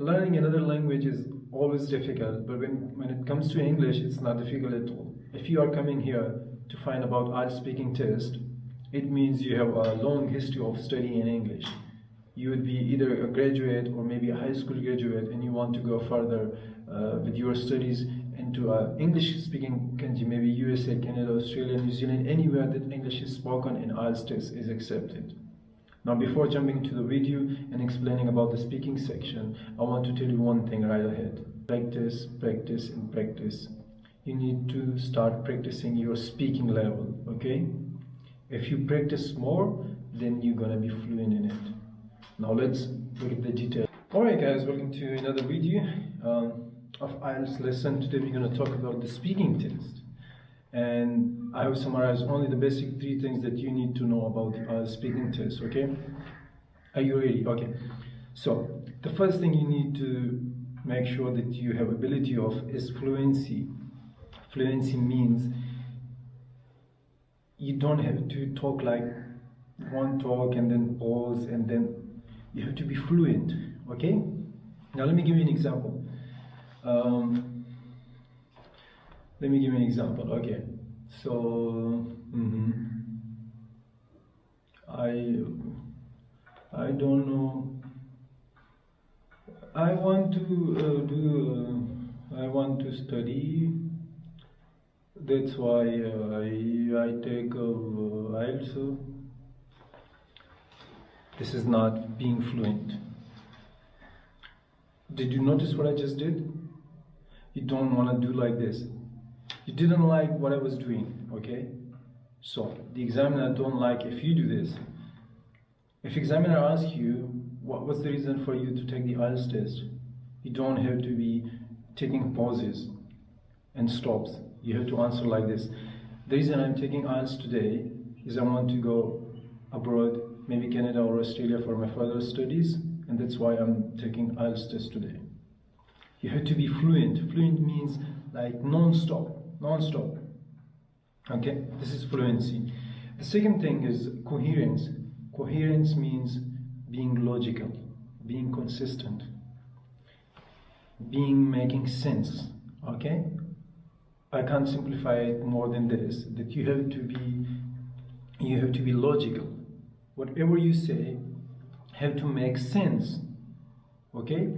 Learning another language is always difficult, but when it comes to English, it's not difficult at all. If you are coming here to find about IELTS speaking test, it means you have a long history of studying in English. You would be either a graduate or maybe a high school graduate, and you want to go further with your studies into an English-speaking country, maybe USA, Canada, Australia, New Zealand, anywhere that English is spoken and IELTS test is accepted. Now, before jumping to the video and explaining about the speaking section, I want to tell you one thing right ahead. Practice, practice, and practice. You need to start practicing your speaking level, okay? If you practice more, then you're gonna be fluent in it. Now let's look at the detail. Alright guys, welcome to another video of IELTS lesson. Today we're gonna talk about the speaking test. And I have summarized only the basic 3 things that you need to know about the IELTS speaking test, okay? Are you ready? Okay. So, the first thing you need to make sure that you have ability of is fluency. Fluency means you don't have to talk like one talk and then pause and then you have to be fluent, okay? Now let me give you an example. Let me give you an example. Okay, so I don't know. I want to I want to study. That's why I take IELTS. This is not being fluent. Did you notice what I just did? You don't want to do like this. You didn't like what I was doing, okay? So, the examiner don't like if you do this. If examiner asks you, what's the reason for you to take the IELTS test? You don't have to be taking pauses and stops. You have to answer like this. The reason I'm taking IELTS today is I want to go abroad, maybe Canada or Australia for my further studies, and that's why I'm taking IELTS test today. You have to be fluent. Fluent means like non-stop. Non-stop. Okay, this is fluency. The second thing is coherence. Coherence means being logical, being consistent, making sense. Okay, I can't simplify it more than this. That you have to be logical. Whatever you say have to make sense. Okay.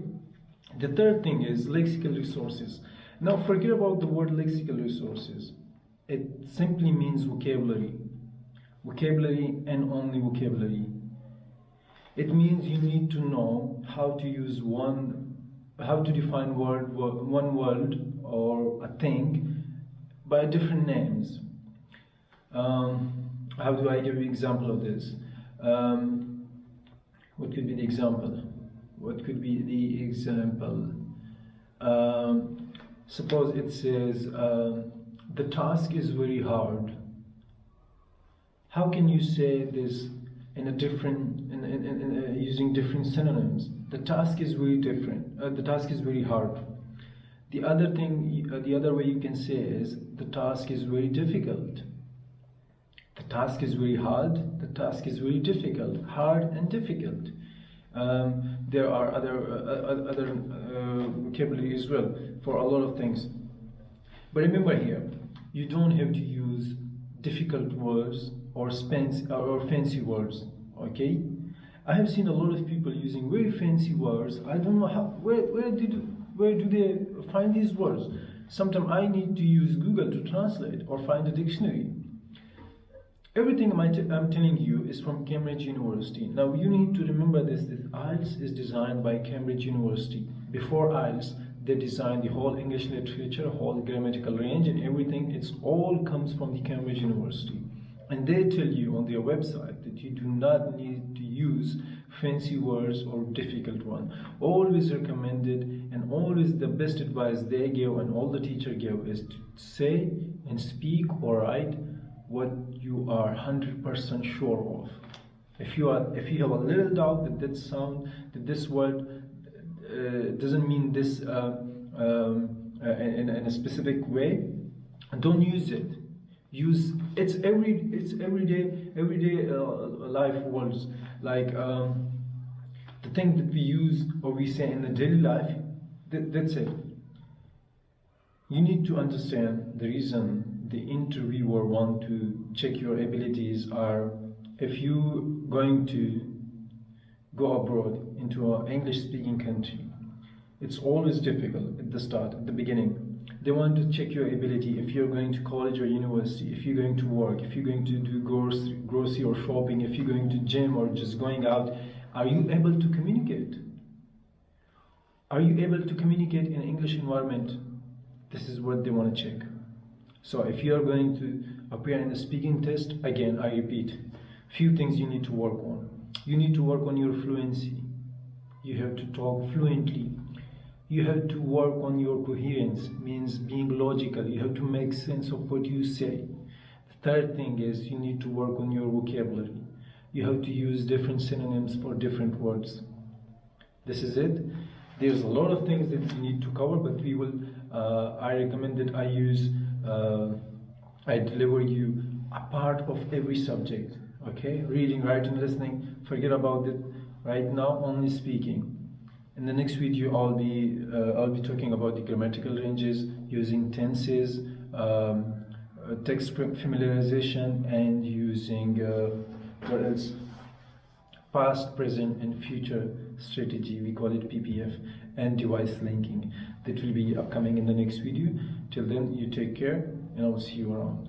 The third thing is lexical resources. Now forget about the word lexical resources. It simply means vocabulary. Vocabulary and only vocabulary. It means you need to know how to use how to define one word or a thing by different names. How do I give you an example of this? What could be the example? What could be the example? Suppose it says, the task is very hard. How can you say this in a different, using different synonyms? The task is very different. The task is very hard. The other thing, the other way you can say is, the task is very difficult. The task is very hard. The task is very difficult. Hard and difficult. There are other vocabulary as well for a lot of things. But remember here, you don't have to use difficult words or fancy words. Okay? I have seen a lot of people using very fancy words. I don't know how. Where do they find these words? Sometimes I need to use Google to translate or find a dictionary. Everything I'm telling you is from Cambridge University. Now you need to remember this, that IELTS is designed by Cambridge University. Before IELTS, they designed the whole English literature, whole grammatical range and everything. It's all comes from the Cambridge University. And they tell you on their website that you do not need to use fancy words or difficult one. Always recommended and always the best advice they give and all the teacher give is to say and speak or write what you are 100% sure of. If you have a little doubt that this word doesn't mean this in a specific way, don't use it. Use it's everyday life words like The thing that we use or we say in the daily life, that's it. You need to understand the reason the interviewer want to check your abilities are, if you going to go abroad into an English-speaking country, it's always difficult at the start, at the beginning. They want to check your ability if you're going to college or university, if you're going to work, if you're going to do grocery or shopping, if you're going to gym or just going out. Are you able to communicate? Are you able to communicate in an English environment? This is what they want to check. So if you are going to appear in a speaking test, again, I repeat, few things you need to work on. You need to work on your fluency. You have to talk fluently. You have to work on your coherence, means being logical. You have to make sense of what you say. The third thing is you need to work on your vocabulary. You have to use different synonyms for different words. This is it. There's a lot of things that you need to cover, but we will, I recommend that I deliver you a part of every subject. Okay, reading, writing, listening, forget about it. Right now, only speaking. In the next video, I'll be talking about the grammatical ranges, using tenses, text familiarization, and using what else? Past, present, and future strategy. We call it PPF, and device linking. That will be upcoming in the next video. Till then, you take care, and I'll see you around.